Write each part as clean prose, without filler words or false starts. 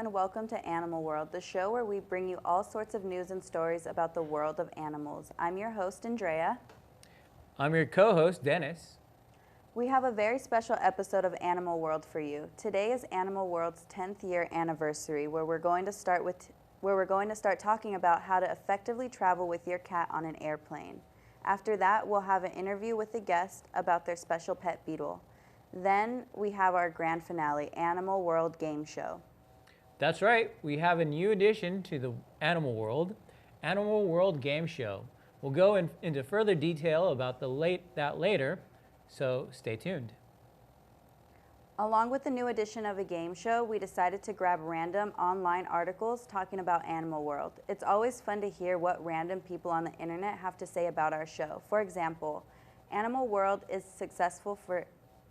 and welcome to Animal World, the show where we bring you all sorts of news and stories about the world of animals. I'm your host, Andrea. I'm your co-host, Dennis. We have a very special episode of Animal World for you. Today is Animal World's 10th year anniversary, where we're going to start talking about how to effectively travel with your cat on an airplane. After that, we'll have an interview with a guest about their special pet beetle. Then we have our grand finale, Animal World Game Show. That's right, we have a new addition to the Animal World Game Show. We'll go into further detail about that later, so stay tuned. Along with the new edition of a game show, we decided to grab random online articles talking about Animal World. It's always fun to hear what random people on the internet have to say about our show. For example, Animal World is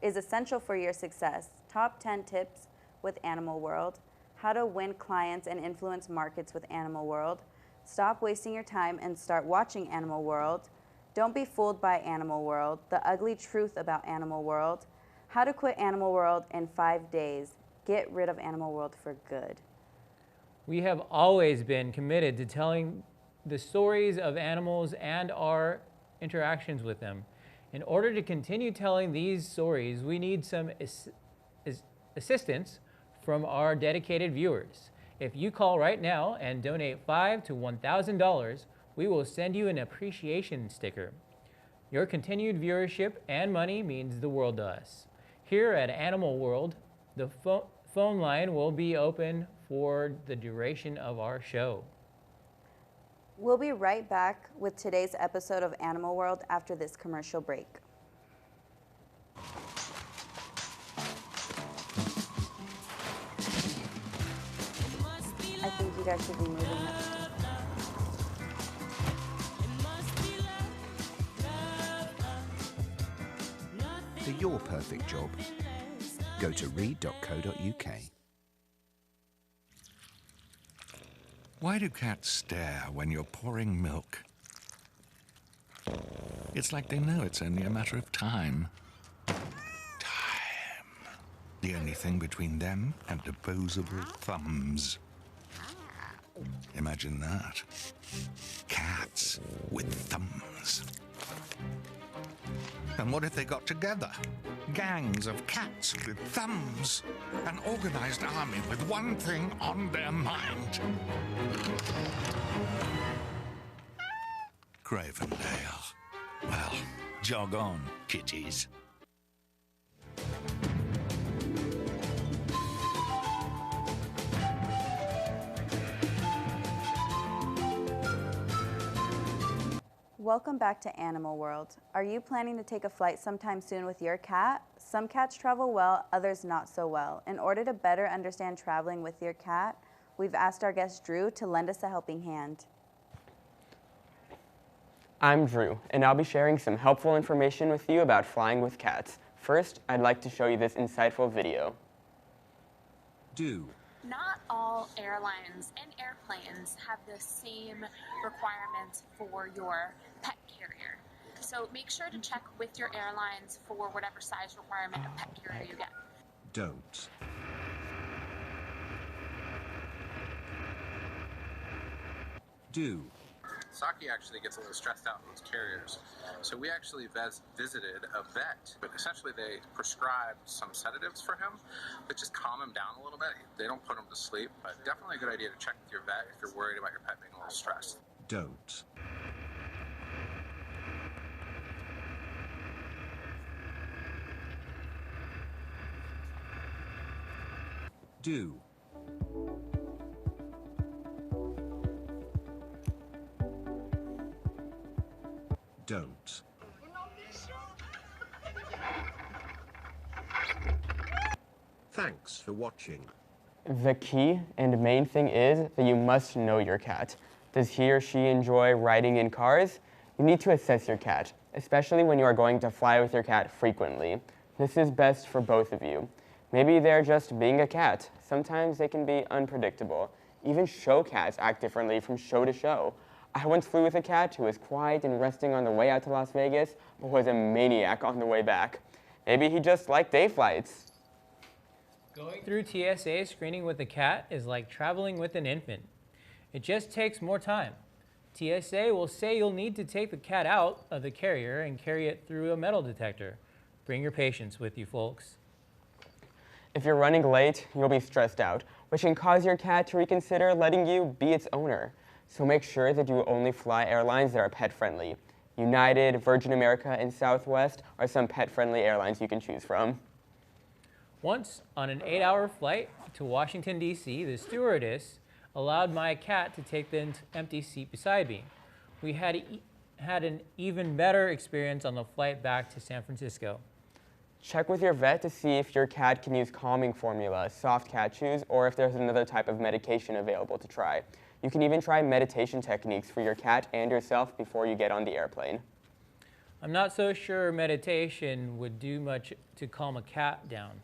essential for your success. Top 10 tips with Animal World. How to win clients and influence markets with Animal World. Stop wasting your time and start watching Animal World. Don't be fooled by Animal World. The ugly truth about Animal World. How to quit Animal World in 5 days. Get rid of Animal World for good. We have always been committed to telling the stories of animals and our interactions with them. In order to continue telling these stories, we need some assistance from our dedicated viewers. If you call right now and donate $5 to $1,000, we will send you an appreciation sticker. Your continued viewership and money means the world to us. Here at Animal World, the phone line will be open for the duration of our show. We'll be right back with today's episode of Animal World after this commercial break. I think you guys should be moving that. For your perfect job, go to read.co.uk. Why do cats stare when you're pouring milk? It's like they know it's only a matter of time. Time. The only thing between them and opposable thumbs. Imagine that. Cats with thumbs. And what if they got together? Gangs of cats with thumbs. An organized army with one thing on their mind. Cravendale. Well, jog on, kitties. Welcome back to Animal World. Are you planning to take a flight sometime soon with your cat? Some cats travel well, others not so well. In order to better understand traveling with your cat, we've asked our guest Drew to lend us a helping hand. I'm Drew, and I'll be sharing some helpful information with you about flying with cats. First, I'd like to show you this insightful video. Not all airlines and airplanes have the same requirements for your pet carrier. So make sure to check with your airlines for whatever size requirement of pet carrier you get. Saki actually gets a little stressed out with those carriers. So we actually visited a vet, but essentially they prescribed some sedatives for him that just calm him down a little bit. They don't put him to sleep, but definitely a good idea to check with your vet if you're worried about your pet being a little stressed. Thanks for watching. The key and main thing is that you must know your cat. Does he or she enjoy riding in cars? You need to assess your cat, especially when you are going to fly with your cat frequently. This is best for both of you. Maybe they're just being a cat. Sometimes they can be unpredictable. Even show cats act differently from show to show. I once flew with a cat who was quiet and resting on the way out to Las Vegas, but was a maniac on the way back. Maybe he just liked day flights. Going through TSA screening with a cat is like traveling with an infant. It just takes more time. TSA will say you'll need to take the cat out of the carrier and carry it through a metal detector. Bring your patience with you, folks. If you're running late, you'll be stressed out, which can cause your cat to reconsider letting you be its owner. So make sure that you only fly airlines that are pet-friendly. United, Virgin America, and Southwest are some pet-friendly airlines you can choose from. Once, on an 8-hour flight to Washington, D.C., the stewardess allowed my cat to take the empty seat beside me. We had an even better experience on the flight back to San Francisco. Check with your vet to see if your cat can use calming formula, soft cat chews, or if there's another type of medication available to try. You can even try meditation techniques for your cat and yourself before you get on the airplane. I'm not so sure meditation would do much to calm a cat down.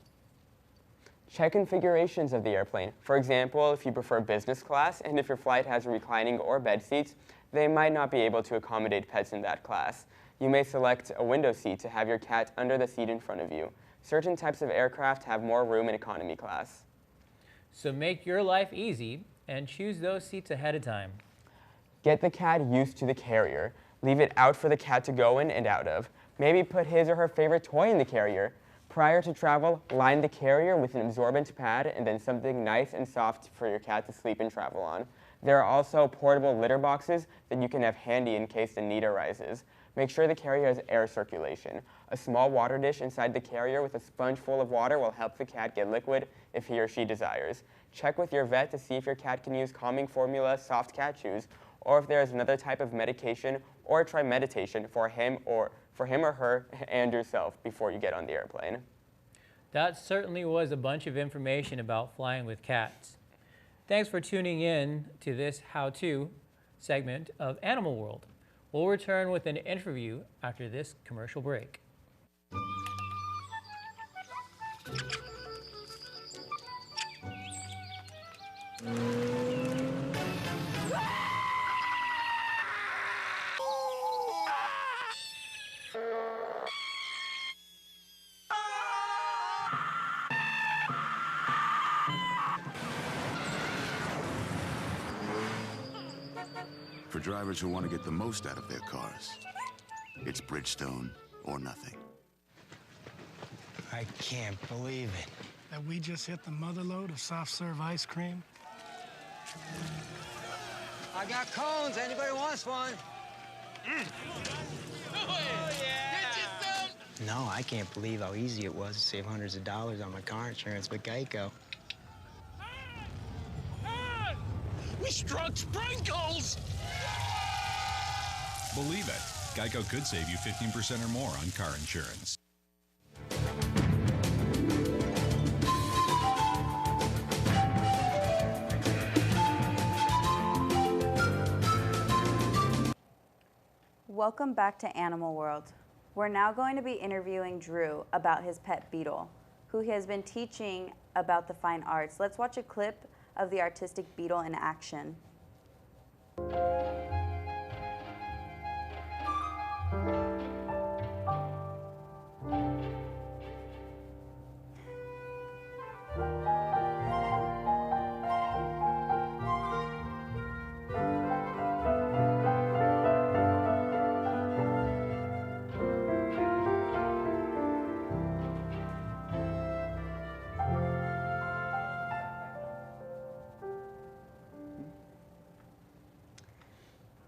Check configurations of the airplane. For example, if you prefer business class and if your flight has reclining or bed seats, they might not be able to accommodate pets in that class. You may select a window seat to have your cat under the seat in front of you. Certain types of aircraft have more room in economy class. So make your life easy and choose those seats ahead of time. Get the cat used to the carrier. Leave it out for the cat to go in and out of. Maybe put his or her favorite toy in the carrier. Prior to travel, line the carrier with an absorbent pad and then something nice and soft for your cat to sleep and travel on. There are also portable litter boxes that you can have handy in case the need arises. Make sure the carrier has air circulation. A small water dish inside the carrier with a sponge full of water will help the cat get liquid if he or she desires. Check with your vet to see if your cat can use calming formula soft cat chews, or if there is another type of medication, or try meditation for him or her and yourself before you get on the airplane. That certainly was a bunch of information about flying with cats. Thanks for tuning in to this how-to segment of Animal World. We'll return with an interview after this commercial break. For drivers who want to get the most out of their cars, it's Bridgestone or nothing. I can't believe it. That we just hit the mother load of soft serve ice cream. I got cones. Anybody wants one? Oh, yeah. No, I can't believe how easy it was to save hundreds of dollars on my car insurance with Geico. We struck sprinkles! Believe it, Geico could save you 15% or more on car insurance. Welcome back to Animal World. We're now going to be interviewing Drew about his pet beetle, who he has been teaching about the fine arts. Let's watch a clip of the artistic beetle in action.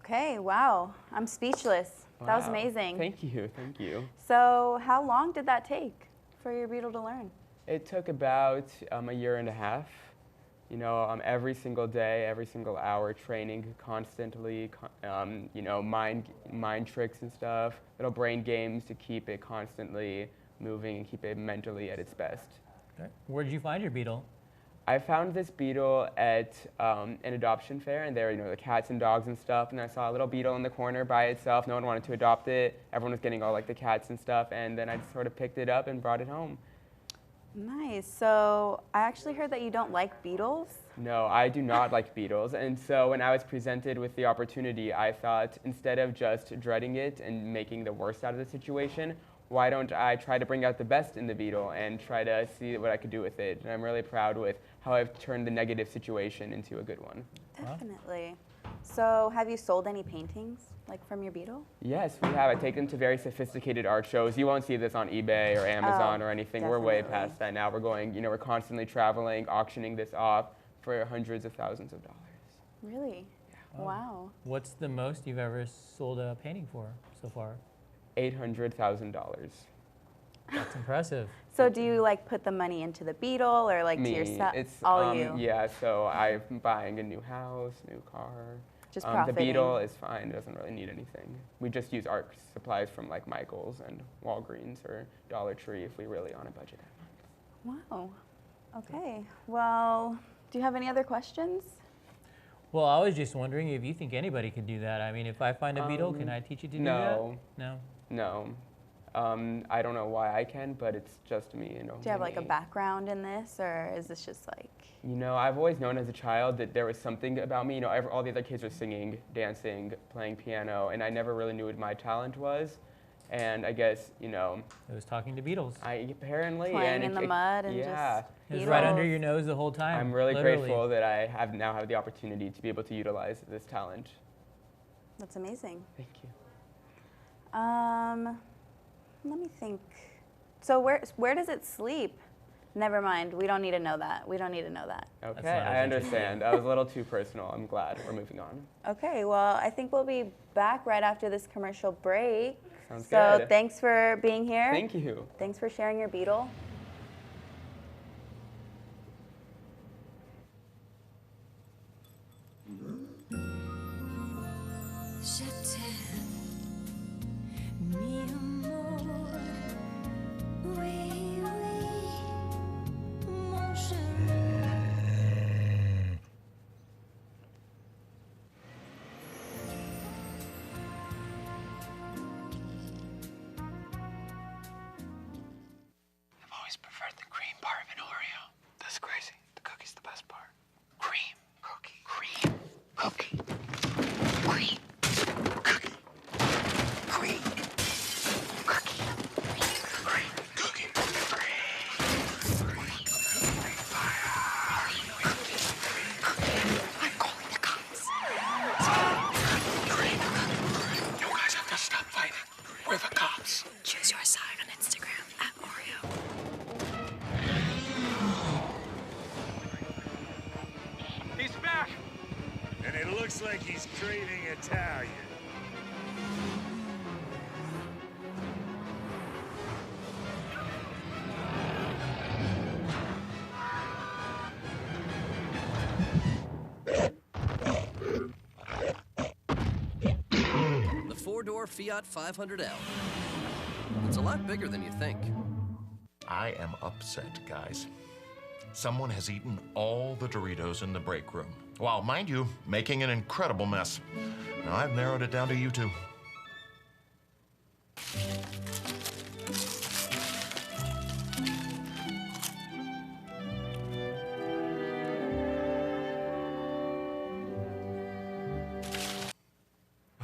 Okay, wow, I'm speechless. Wow. That was amazing. Thank you, thank you. So how long did that take for your beetle to learn? It took about a year and a half. You know, every single day, every single hour, training constantly, you know, mind tricks and stuff, little brain games to keep it constantly moving and keep it mentally at its best. Okay. Where did you find your beetle? I found this beetle at an adoption fair, and there, you know, the cats and dogs and stuff, and I saw a little beetle in the corner by itself. No one wanted to adopt it. Everyone was getting all like the cats and stuff, and then I just sort of picked it up and brought it home. Nice. So I actually heard that you don't like beetles. No, I do not like beetles, and so when I was presented with the opportunity, I thought instead of just dreading it and making the worst out of the situation, why don't I try to bring out the best in the beetle and try to see what I could do with it. And I'm really proud with how I've turned the negative situation into a good one. Definitely. So have you sold any paintings, like from your beetle? Yes, we have. I take them to very sophisticated art shows. You won't see this on eBay or Amazon or anything. We're way past that now. We're going, you know, we're constantly traveling, auctioning this off for hundreds of thousands of dollars. Really? Yeah. Wow. What's the most you've ever sold a painting for so far? $800,000. That's impressive. So do you like put the money into the beetle or like to yourself? It's all you? Yeah, so I'm buying a new house, new car. Just the profiting. beetle is fine. It doesn't really need anything. We just use art supplies from like Michael's and Walgreens or Dollar Tree if we're really on a budget that month. Wow. Okay. Well, do you have any other questions? Well, I was just wondering if you think anybody could do that. I mean, if I find a beetle, can I teach you to do that? No. No. I don't know why I can, but it's just me, you know. Do you have like a background in this, or is this just like? You know, I've always known as a child that there was something about me. You know, all the other kids were singing, dancing, playing piano, and I never really knew what my talent was. And I guess, you know, it was talking to beetles. Apparently. Playing in the mud and yeah. just It was right under your nose the whole time. I'm really literally. grateful that I now have the opportunity to be able to utilize this talent. That's amazing. Thank you. Let me think. So where does it sleep? Never mind. We don't need to know that. We don't need to know that. Okay, I understand. That was a little too personal. I'm glad. We're moving on. Okay, well, I think we'll be back right after this commercial break. Sounds so good. Thanks for being here. Thank you. Thanks for sharing your beetle. Preferred the cream part of an Oreo. That's crazy. The cookie's the best part. Cream. Cookie. Cream. Cookie. Cream. Cookie. Cream. Cookie. Cream. Cookie. I'm calling the cops. Cream. You guys have to stop fighting. We're the cops. Choose your side on Instagram @Oreo. He's back! And it looks like he's craving Italian. The four-door Fiat 500L. It's a lot bigger than you think. I am upset, guys. Someone has eaten all the Doritos in the break room, while, mind you, making an incredible mess. Now, I've narrowed it down to you two.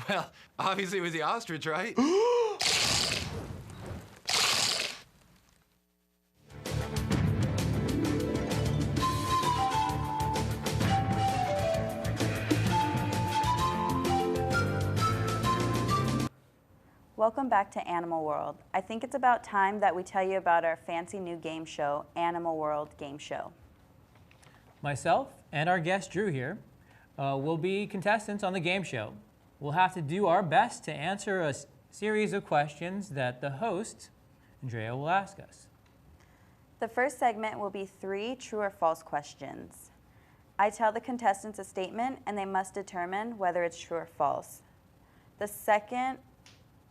Well, obviously it was the ostrich, right? Welcome back to Animal World. I think it's about time that we tell you about our fancy new game show, Animal World Game Show. Myself and our guest Drew here will be contestants on the game show. We'll have to do our best to answer a series of questions that the host, Andrea, will ask us. The first segment will be 3 true or false questions. I tell the contestants a statement and they must determine whether it's true or false. The second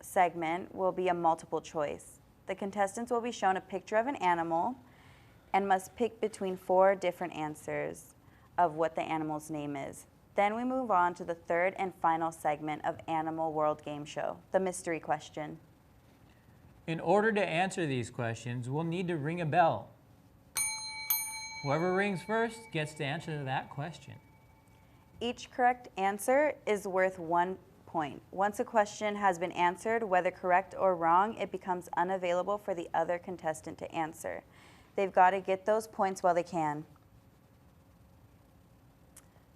segment will be a multiple choice. The contestants will be shown a picture of an animal and must pick between 4 different answers of what the animal's name is. Then we move on to the third and final segment of Animal World Game Show, the mystery question. In order to answer these questions, we'll need to ring a bell. Whoever rings first gets to answer that question. Each correct answer is worth 1 point. Once a question has been answered, whether correct or wrong, it becomes unavailable for the other contestant to answer. They've got to get those points while they can.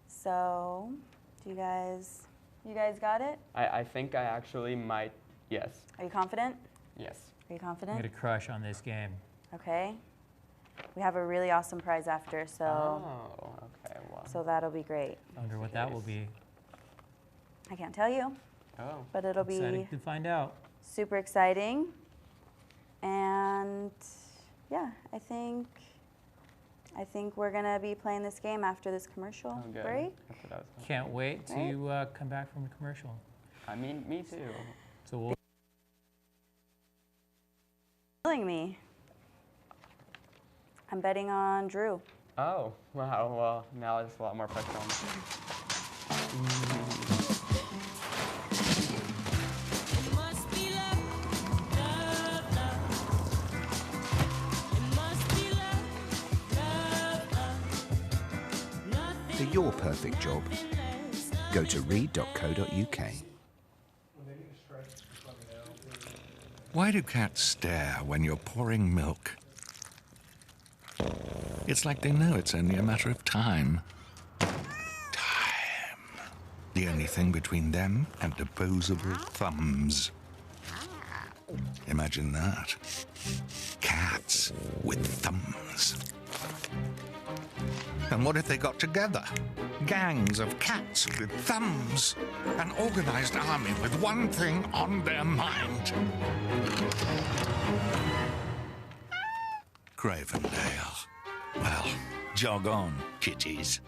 So, you guys got it? I think I actually might, yes. Are you confident? Yes. Are you I'm confident? going to crush on this game. Okay. We have a really awesome prize after, so. Oh, okay, wow. So that'll be great. I wonder what that will be. I can't tell you. Oh. But it'll be Excited to find out. super exciting. And yeah, I think we're gonna be playing this game after this commercial break. Can't wait to come back from the commercial. I mean, me too. So we'll. Killing me. I'm betting on Drew. Oh, wow. Well, now there's a lot more pressure on me. For your perfect job, go to read.co.uk. Why do cats stare when you're pouring milk? It's like they know it's only a matter of time. Time. The only thing between them and opposable thumbs. Imagine that. Cats with thumbs. And what if they got together? Gangs of cats with thumbs. An organized army with one thing on their mind. Cravendale. Well, jog on, kitties.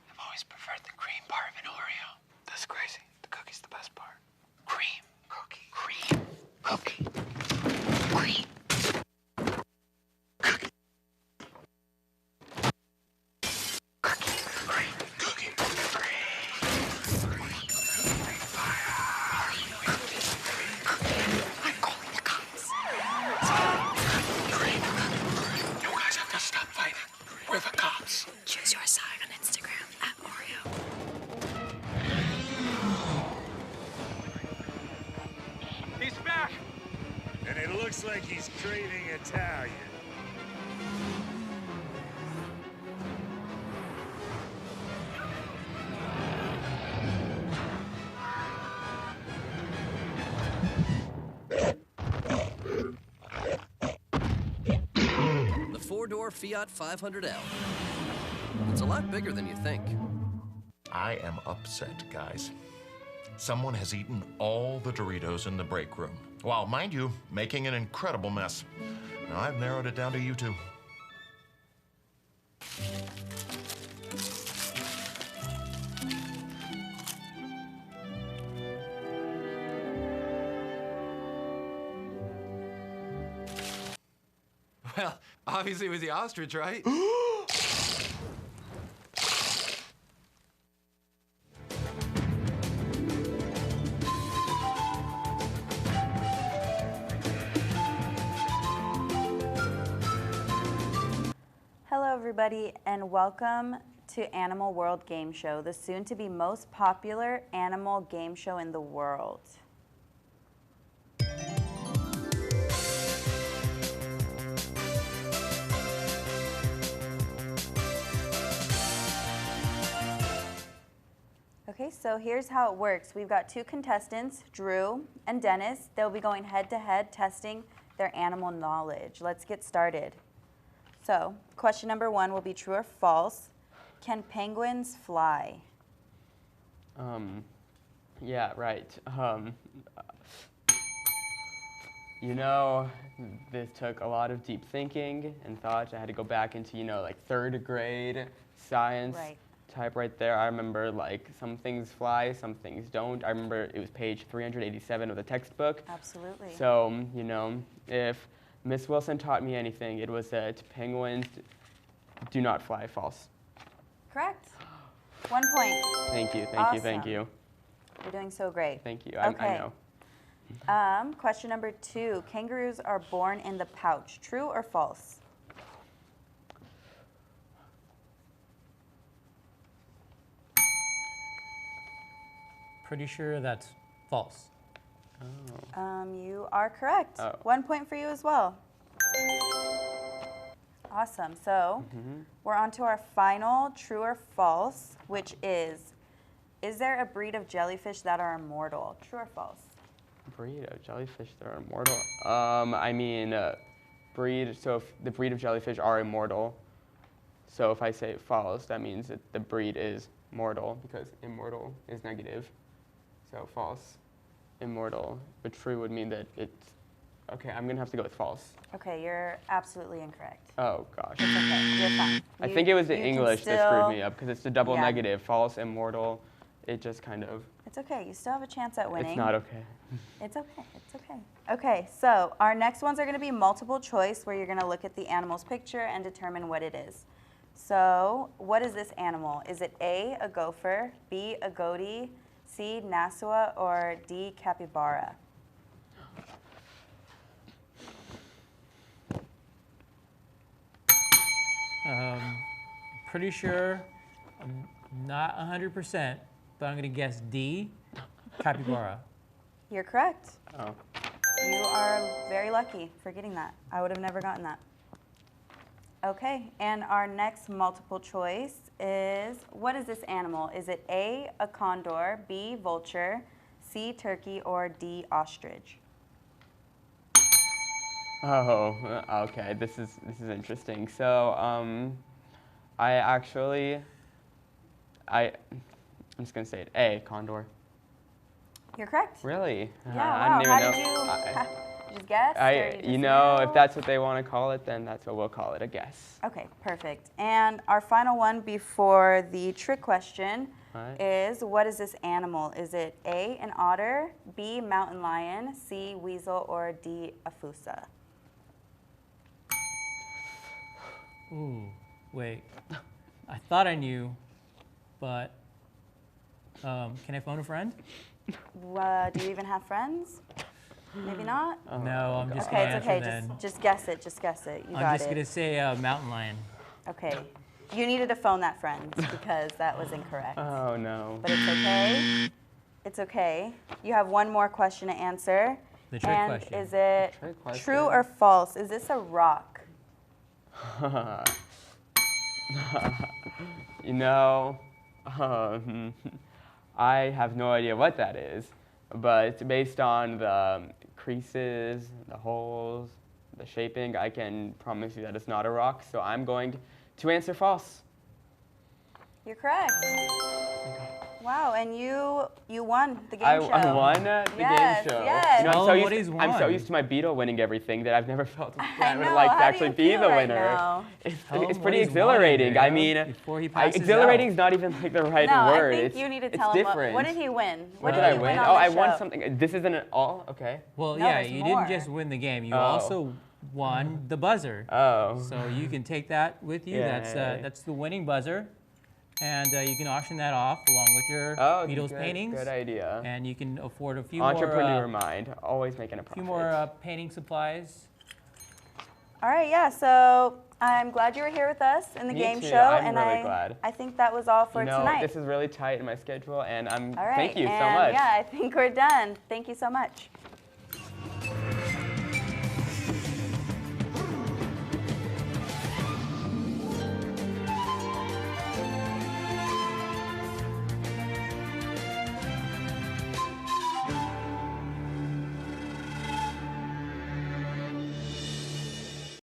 I've always preferred the cream part of an Oreo. That's crazy. The cookie's the best part. Cream. Cookie. Cream. Cookie. Cream. Cookie. Cookie. Cream. Cookie. I'm calling the cops. Cream. You guys have to stop fighting. We're the cops. Choose your side on Instagram @Oreo. He's back! And it looks like he's craving Italian. The four-door Fiat 500L. It's a lot bigger than you think. I am upset, guys. Someone has eaten all the Doritos in the break room. While, mind you, making an incredible mess. Now I've narrowed it down to you two. Well, obviously it was the ostrich, right? Hello everybody and welcome to Animal World Game Show, the soon-to-be most popular animal game show in the world. Okay, so here's how it works. We've got two contestants, Drew and Dennis. They'll be going head-to-head testing their animal knowledge. Let's get started. So, question number 1 will be true or false. Can penguins fly? Yeah, right. You know, this took a lot of deep thinking and thought. I had to go back into, you know, like 3rd grade science type right there. I remember like some things fly, some things don't. I remember it was page 387 of the textbook. Absolutely. So, you know, if Miss Wilson taught me anything, it was that penguins do not fly. False. Correct. 1 point. Thank you, thank Awesome. you, thank you. You're doing so great. Thank you, Okay. I know. Question number 2. Kangaroos are born in the pouch. True or false? Pretty sure that's false. You are correct. Oh. 1 point for you as well. Awesome. So we're on to our final true or false, which is there a breed of jellyfish that are immortal? True or false? Breed of jellyfish that are immortal? I mean, so if the breed of jellyfish are immortal, so if I say false, that means that the breed is mortal, because immortal is negative. So false, immortal. But true would mean that it's, okay, I'm gonna have to go with false. Okay, you're absolutely incorrect. Oh gosh. It's okay, you're fine. I think it was the you can English that still- screwed me up, because it's the double Yeah. negative, false, immortal. It just kind of, It's okay, you still have a chance at winning. it's not okay. It's okay, it's okay. Okay, so our next ones are gonna be multiple choice, where you're gonna look at the animal's picture and determine what it is. So, what is this animal? Is it A, a gopher, B, a goatee, C, Nassau, or D, capybara? Pretty sure I'm not 100%, but I'm gonna guess D, capybara. You're correct. Oh. You are very lucky for getting that. I would have never gotten that. Okay, and our next multiple choice is, what is this animal? Is it A, a condor, B, vulture, C, turkey, or D, ostrich? Oh, okay. This is interesting. So, I'm just gonna say it. A, condor. You're correct. Really? Yeah. I Wow. didn't How even did know. you just guess? Or you just You know, knew? if that's what they want to call it, then that's what we'll call it. A guess. Okay, perfect. And our final one before the trick question is, what is this animal? Is it A, an otter, B, mountain lion, C, weasel, or D, a fossa? Ooh, wait. I thought I knew, but can I phone a friend? Do you even have friends? Maybe not? No, I'm just okay, gonna it's okay. answer then. Just guess it. Just guess it. You got I'm just it. gonna say mountain lion. Okay. You needed to phone that friend because that was incorrect. Oh no. But it's okay. It's okay. You have one more question to answer. The trick question. Is it Trick question. true or false? Is this a rock? You know, I have no idea what that is, but based on the creases, the holes, the shaping, I can promise you that it's not a rock, so I'm going to answer false. You're correct. Wow, and you won the game show. I won the Yes, game show. yes. You know, Tell him what he's I'm so won. used to my Beetle winning everything that I've never felt that I would know, like to how do actually you be feel the right winner. now? It's Tell him it's what pretty he's won, exhilarating. I Andrea, mean, before he passes exhilarating out. is not even like the right No, word. I think it's, you need to it's tell him different. what did he win? What did did I he win? on Oh, the I won show? something. This isn't an all? Okay. Well, No, yeah, there's you more. didn't just win the game. You Oh. also won the buzzer. Oh. So you can take that with you. Yay. That's the winning buzzer. And you can auction that off along with your Beatles paintings. Good idea. And you can afford a few Entrepreneur more, mind, always making a profit. few more painting supplies. All right, yeah, so I'm glad you were here with us in the Me game too. show. I'm and really glad. I think that was all for You know, tonight. this is really tight in my schedule, and All right, thank you so and much. yeah, I think we're done. Thank you so much.